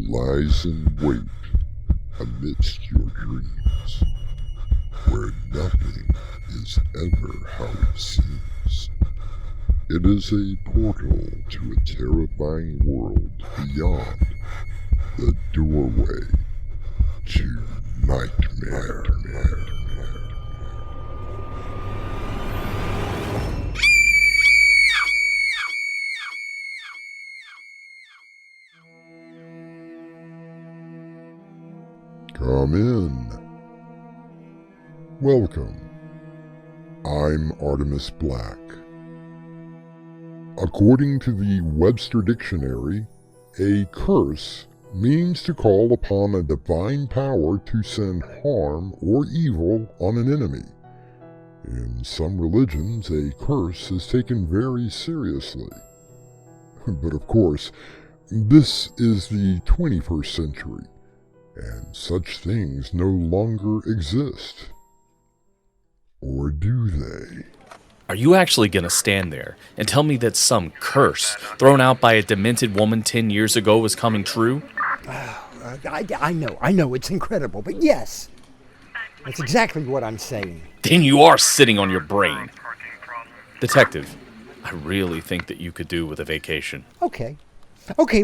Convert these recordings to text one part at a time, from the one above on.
lies in wait amidst your dreams, where nothing is ever how it seems. It is a portal to a terrifying world beyond the doorway to nightmare. Come in. Welcome. I'm Artemis Black. According to the Webster Dictionary, a curse means to call upon a divine power to send harm or evil on an enemy. In some religions, a curse is taken very seriously. But of course, this is the 21st century, and such things no longer exist. Or do they? Are you actually going to stand there and tell me that some curse thrown out by a demented woman 10 years ago was coming true? I know, it's incredible, but yes, that's exactly what I'm saying. Then you are sitting on your brain. Detective, I really think that you could do with a vacation. Okay,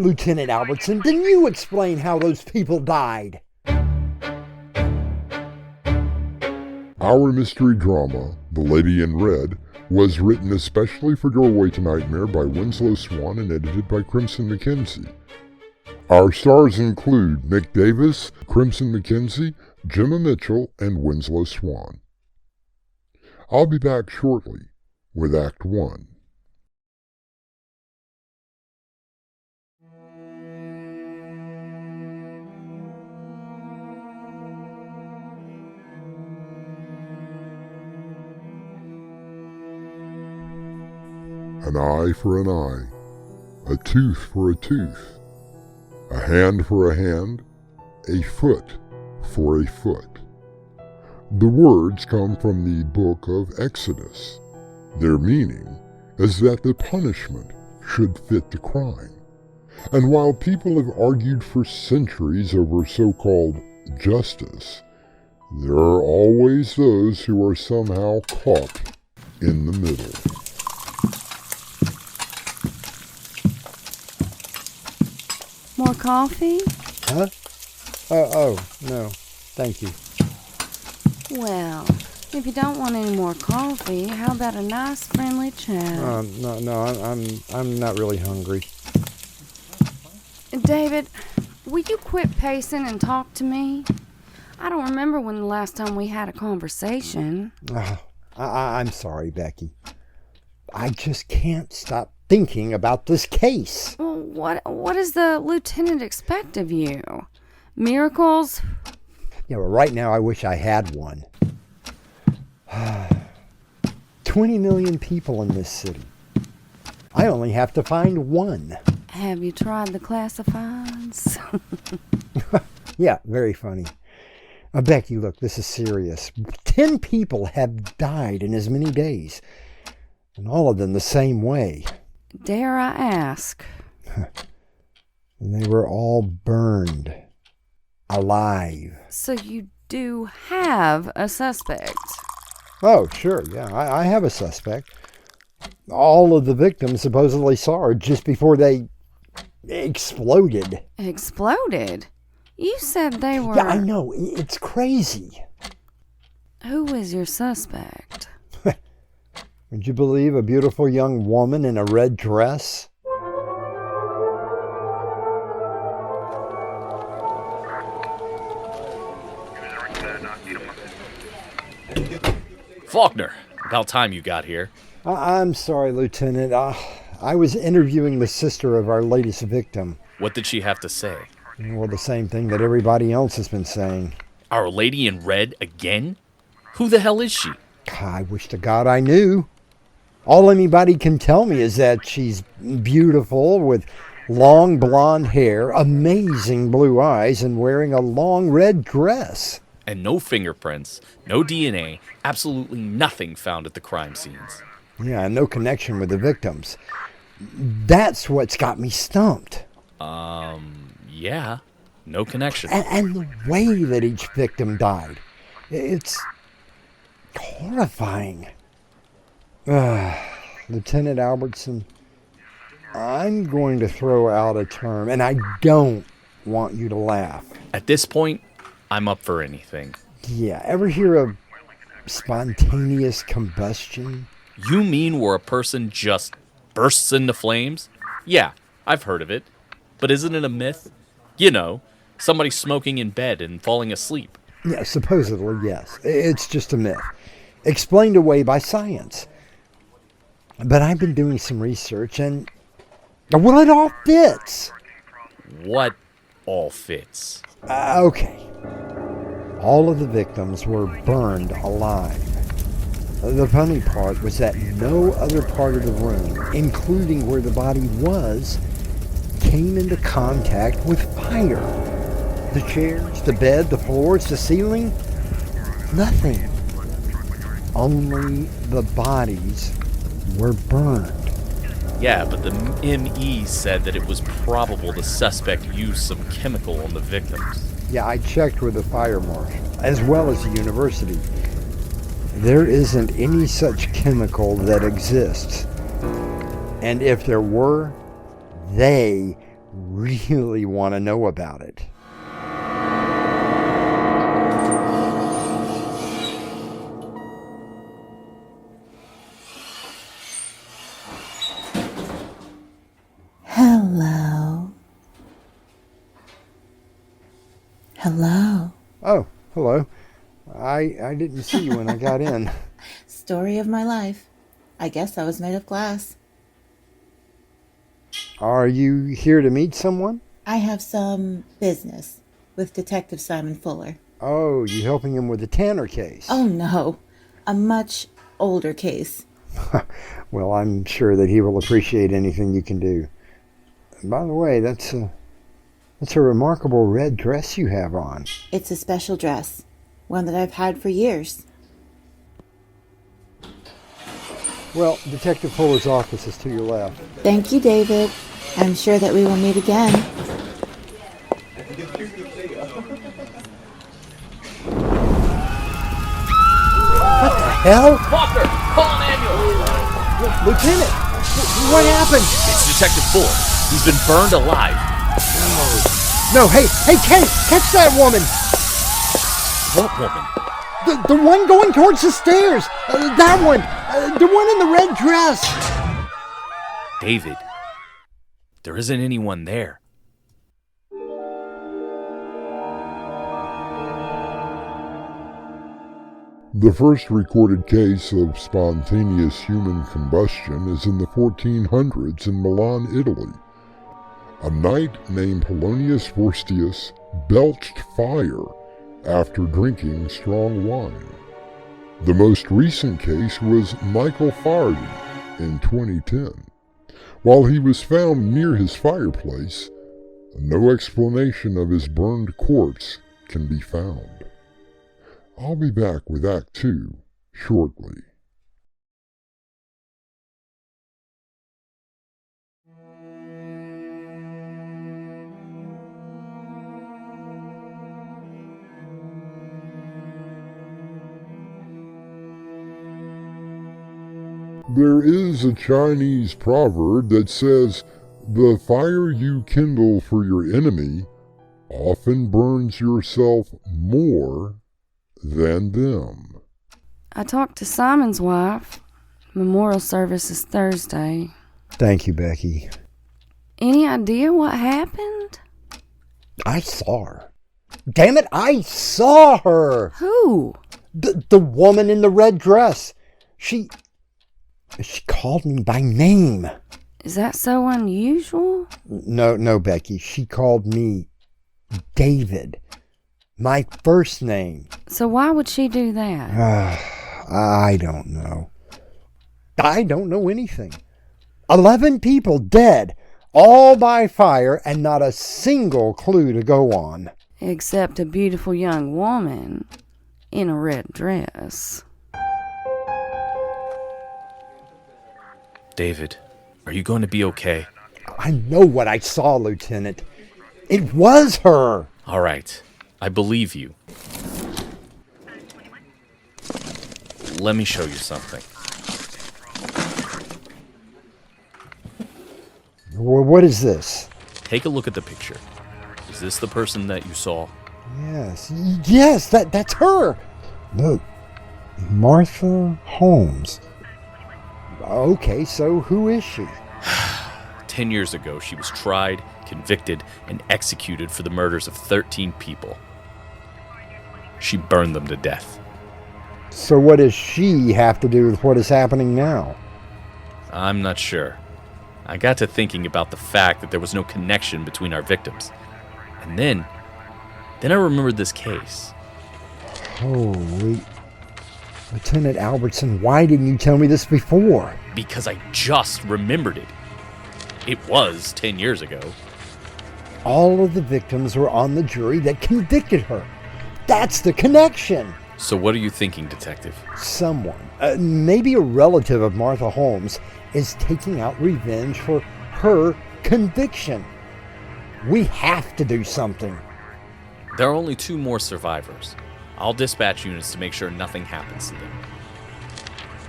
Lieutenant Albertson, then you explain how those people died. Our mystery drama, The Lady in Red, was written especially for Doorway to Nightmare by Winslow Swan and edited by Crimson McKenzie. Our stars include Nick Davis, Crimson McKenzie, Gemma Mitchell, and Winslow Swan. I'll be back shortly with Act 1. An eye for an eye, a tooth for a tooth, a hand for a hand, a foot for a foot. The words come from the book of Exodus. Their meaning is that the punishment should fit the crime. And while people have argued for centuries over so-called justice, there are always those who are somehow caught in the middle. More coffee? Huh? Oh, no, thank you. Well, if you don't want any more coffee, how about a nice friendly chat? No, I'm not really hungry. David, will you quit pacing and talk to me? I don't remember when the last time we had a conversation. I'm sorry, Becky. I just can't stop thinking about this case. Well, what does the lieutenant expect of you? Miracles? Yeah, well, right now I wish I had one. 20 million people in this city. I only have to find one. Have you tried the classifieds? Yeah, very funny. Becky, look, this is serious. 10 people have died in as many days, and all of them the same way. Dare I ask? And they were all burned alive. So you do have a suspect? Oh, sure, yeah, I have a suspect. All of the victims supposedly saw her just before they exploded. Exploded? You said they were... Yeah, I know, it's crazy. Who is your suspect? Would you believe a beautiful young woman in a red dress? Faulkner, about time you got here. I'm sorry, Lieutenant. I was interviewing the sister of our latest victim. What did she have to say? Well, the same thing that everybody else has been saying. Our Lady in Red again? Who the hell is she? I wish to God I knew. All anybody can tell me is that she's beautiful with long blonde hair, amazing blue eyes, and wearing a long red dress. And no fingerprints, no DNA, absolutely nothing found at the crime scenes. Yeah, no connection with the victims. That's what's got me stumped. Yeah. No connection. And the way that each victim died. It's horrifying. Lieutenant Albertson, I'm going to throw out a term, and I don't want you to laugh. At this point, I'm up for anything. Yeah, ever hear of spontaneous combustion? You mean where a person just bursts into flames? Yeah, I've heard of it. But isn't it a myth? You know, somebody smoking in bed and falling asleep. Yeah, supposedly, yes. It's just a myth. Explained away by science. But I've been doing some research and, well, it all fits. What all fits? Okay. All of the victims were burned alive. The funny part was that no other part of the room, including where the body was, came into contact with fire. The chairs, the bed, the floors, the ceiling, nothing. Only the bodies were burned. Yeah, but the ME said that it was probable the suspect used some chemical on the victims. Yeah, I checked with the fire marshal, as well as the university. There isn't any such chemical that exists. And if there were, they really want to know about it. Hello. Hello. Oh, hello. I didn't see you when I got in. Story of my life. I guess I was made of glass. Are you here to meet someone? I have some business with Detective Simon Fuller. Oh, you helping him with the Tanner case? Oh no, a much older case. Well, I'm sure that he will appreciate anything you can do. By the way, that's a remarkable red dress you have on. It's a special dress, one that I've had for years. Well, Detective Fuller's office is to your left. Thank you, David. I'm sure that we will meet again. What the hell? Walker, call an ambulance! Lieutenant, what happened? It's Detective Fuller. He's been burned alive. No, hey, Kate, catch that woman. What woman? The one going towards the stairs. That one. The one in the red dress. David, there isn't anyone there. The first recorded case of spontaneous human combustion is in the 1400s in Milan, Italy. A knight named Polonius Vorstius belched fire after drinking strong wine. The most recent case was Michael Faraday in 2010. While he was found near his fireplace, no explanation of his burned corpse can be found. I'll be back with Act 2 shortly. There is a Chinese proverb that says, "The fire you kindle for your enemy often burns yourself more than them." I talked to Simon's wife. Memorial service is Thursday. Thank you, Becky. Any idea what happened? I saw her. Damn it, I saw her! Who? The woman in the red dress. She called me by name. Is that so unusual? No, Becky. She called me David. My first name. So why would she do that? I don't know. I don't know anything. 11 people dead, all by fire, and not a single clue to go on. Except a beautiful young woman in a red dress. David, are you going to be okay? I know what I saw, Lieutenant. It was her. All right, I believe you. Let me show you something. What is this? Take a look at the picture. Is this the person that you saw? Yes, that's her. Look, Martha Holmes. Okay, so who is she? 10 years ago, she was tried, convicted, and executed for the murders of 13 people. She burned them to death. So what does she have to do with what is happening now? I'm not sure. I got to thinking about the fact that there was no connection between our victims. And then I remembered this case. Holy... Lieutenant Albertson, why didn't you tell me this before? Because I just remembered it. It was 10 years ago. All of the victims were on the jury that convicted her. That's the connection. So what are you thinking, Detective? Someone, maybe a relative of Martha Holmes, is taking out revenge for her conviction. We have to do something. There are only 2 more survivors. I'll dispatch units to make sure nothing happens to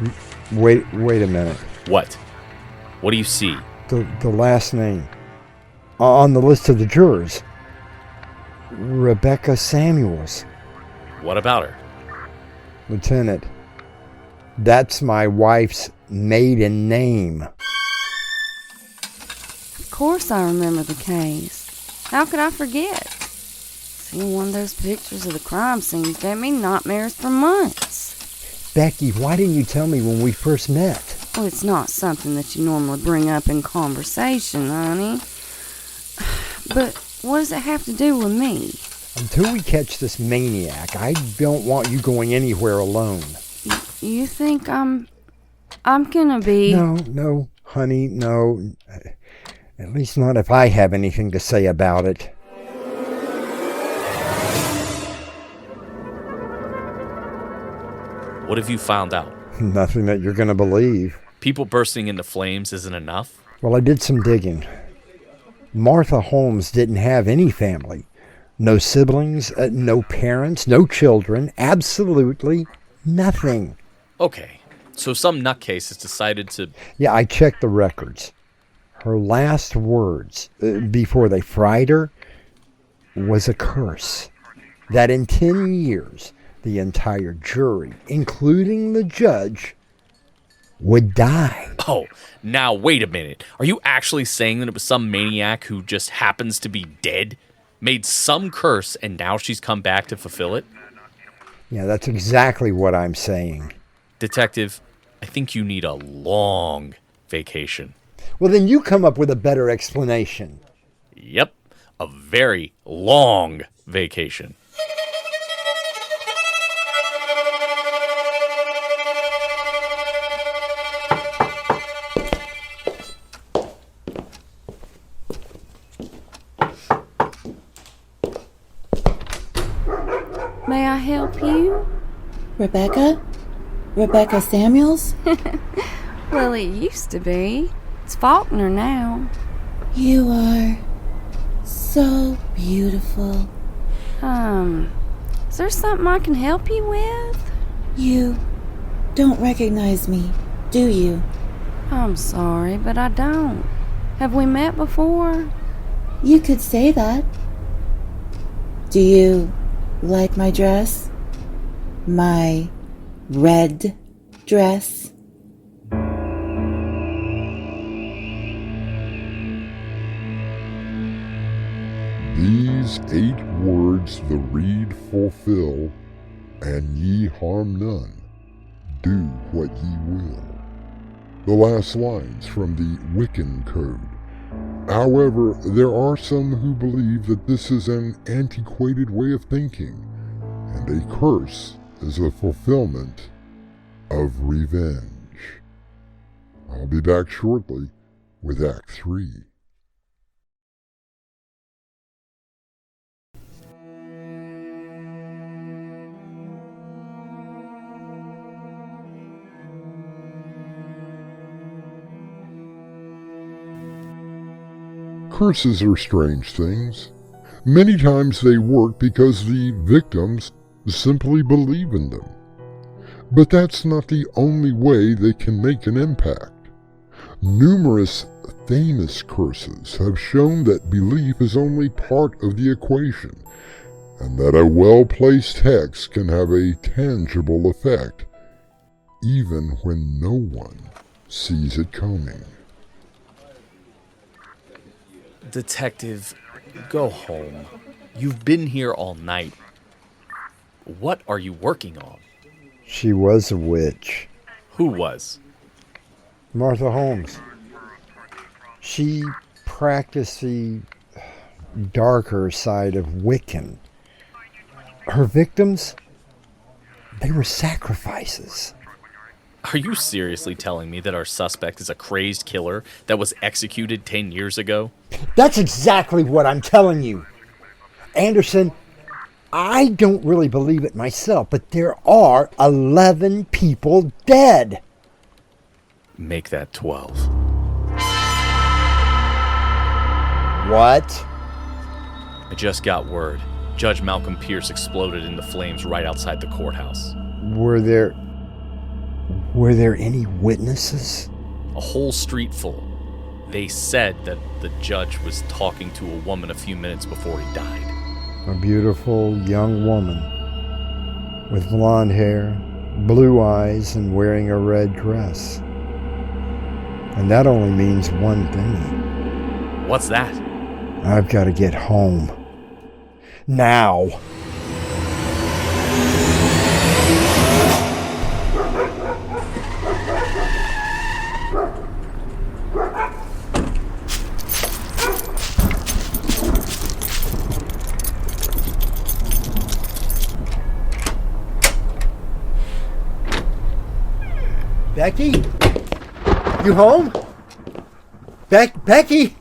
them. Wait a minute. What? What do you see? The last name on the list of the jurors. Rebecca Samuels. What about her? Lieutenant, that's my wife's maiden name. Of course I remember the case. How could I forget? Seeing one of those pictures of the crime scene gave me nightmares for months. Becky, why didn't you tell me when we first met? Well, it's not something that you normally bring up in conversation, honey. But what does it have to do with me? Until we catch this maniac, I don't want you going anywhere alone. You think I'm gonna be... No, honey, no. At least not if I have anything to say about it. What have you found out? Nothing that you're going to believe. People bursting into flames isn't enough? Well, I did some digging. Martha Holmes didn't have any family. No siblings, no parents, no children, absolutely nothing. Okay, so some nutcase has decided to... Yeah, I checked the records. Her last words before they fried her was a curse. That in 10 years, the entire jury, including the judge, would die. Oh, now wait a minute. Are you actually saying that it was some maniac who just happens to be dead, made some curse, and now she's come back to fulfill it? Yeah, that's exactly what I'm saying. Detective, I think you need a long vacation. Well, then you come up with a better explanation. Yep, a very long vacation. May I help you? Rebecca? Rebecca Samuels? Well, it used to be. It's Faulkner now. You are so beautiful. Is there something I can help you with? You don't recognize me, do you? I'm sorry, but I don't. Have we met before? You could say that. Do you like my dress? My red dress? These 8 words the reed fulfill, and ye harm none, do what ye will. The last lines from the Wiccan Code. However, there are some who believe that this is an antiquated way of thinking, and a curse is a fulfillment of revenge. I'll be back shortly with Act 3. Curses are strange things. Many times they work because the victims simply believe in them. But that's not the only way they can make an impact. Numerous famous curses have shown that belief is only part of the equation, and that a well-placed hex can have a tangible effect, even when no one sees it coming. Detective, go home. You've been here all night. What are you working on? She was a witch. Who was? Martha Holmes. She practiced the darker side of Wiccan. Her victims, they were sacrifices. Are you seriously telling me that our suspect is a crazed killer that was executed 10 years ago? That's exactly what I'm telling you. Anderson, I don't really believe it myself, but there are 11 people dead. Make that 12. What? I just got word. Judge Malcolm Pierce exploded into flames right outside the courthouse. Were there any witnesses? A whole street full. They said that the judge was talking to a woman a few minutes before he died. A beautiful young woman with blonde hair, blue eyes, and wearing a red dress. And that only means one thing. What's that? I've got to get home. Now. Becky? You home? Becky?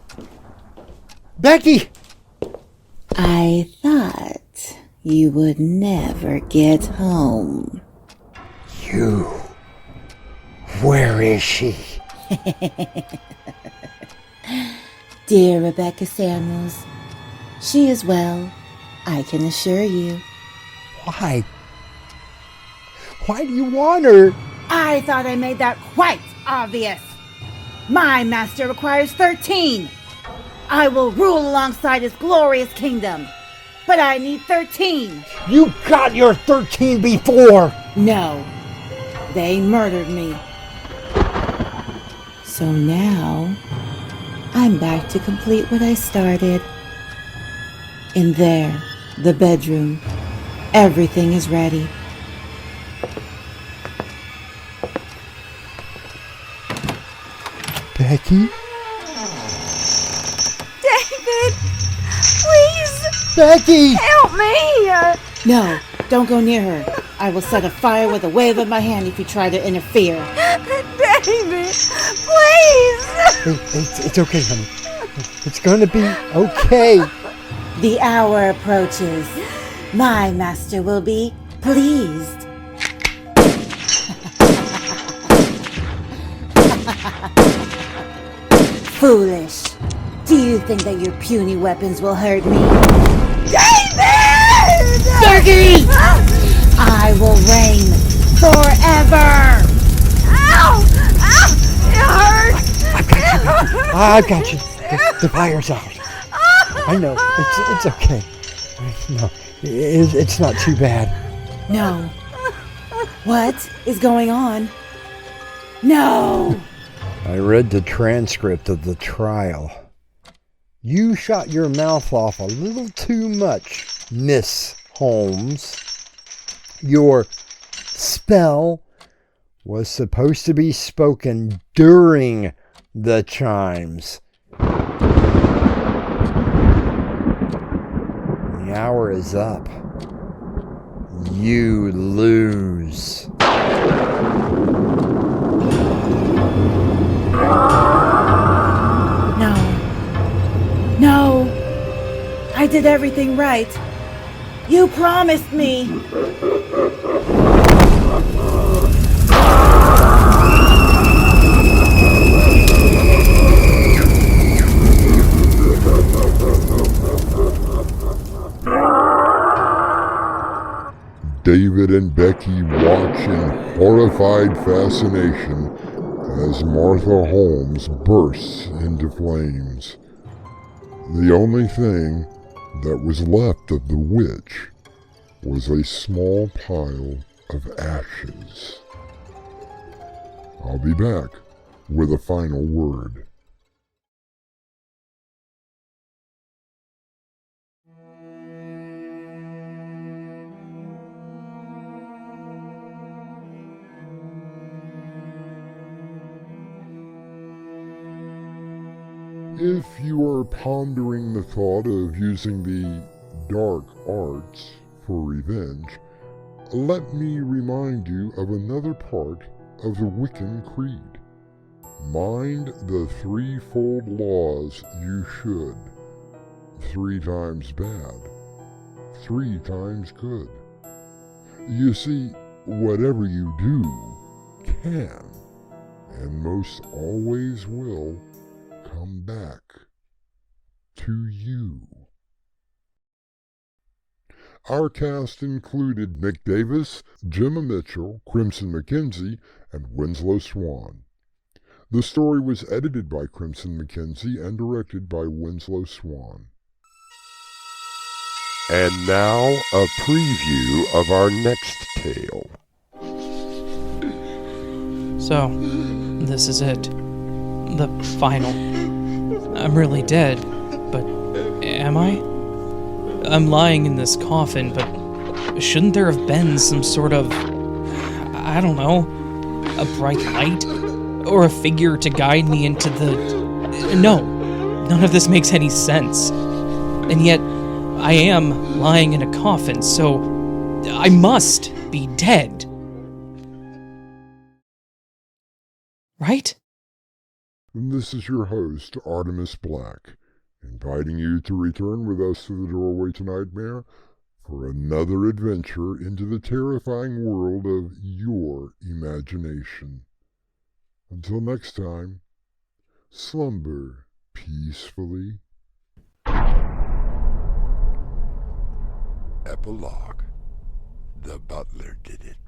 Becky! I thought you would never get home. You. Where is she? Dear Rebecca Samuels, she is well, I can assure you. Why? Why do you want her? I thought I made that quite obvious. My master requires 13. I will rule alongside his glorious kingdom. But I need 13. You got your 13 before. No, they murdered me. So now, I'm back to complete what I started. In there, the bedroom, everything is ready. Becky? David, please Becky! help me. No, don't go near her. I will set a fire with a wave of my hand if you try to interfere. David, please. It's okay, honey. It's gonna be okay. The hour approaches. My master will be pleased. Foolish. Do you think that your puny weapons will hurt me? David! Becky! I will reign forever! Ow! Ow! It hurts! I've got you. The fire's out. I know. It's okay. No, it's not too bad. No. What is going on? No! I read the transcript of the trial. You shot your mouth off a little too much, Miss Holmes. Your spell was supposed to be spoken during the chimes. The hour is up. You lose. No, I did everything right. You promised me. David and Becky watch in horrified fascination as Martha Holmes bursts into flames. The only thing that was left of the witch was a small pile of ashes. I'll be back with a final word. If you are pondering the thought of using the dark arts for revenge, let me remind you of another part of the Wiccan creed. Mind the threefold laws you should. 3 times bad, 3 times good. You see, whatever you do can, and most always will, come back to you. Our cast included Nick Davis, Gemma Mitchell, Crimson McKenzie, and Winslow Swan. The story was edited by Crimson McKenzie and directed by Winslow Swan. And now, a preview of our next tale. So, this is it. The final. I'm really dead, but am I? I'm lying in this coffin, but shouldn't there have been some sort of, I don't know, a bright light? Or a figure to guide me into the... No, none of this makes any sense. And yet, I am lying in a coffin, so I must be dead. Right? This is your host, Artemis Black, inviting you to return with us to the doorway to Nightmare for another adventure into the terrifying world of your imagination. Until next time, slumber peacefully. Epilogue. The butler did it.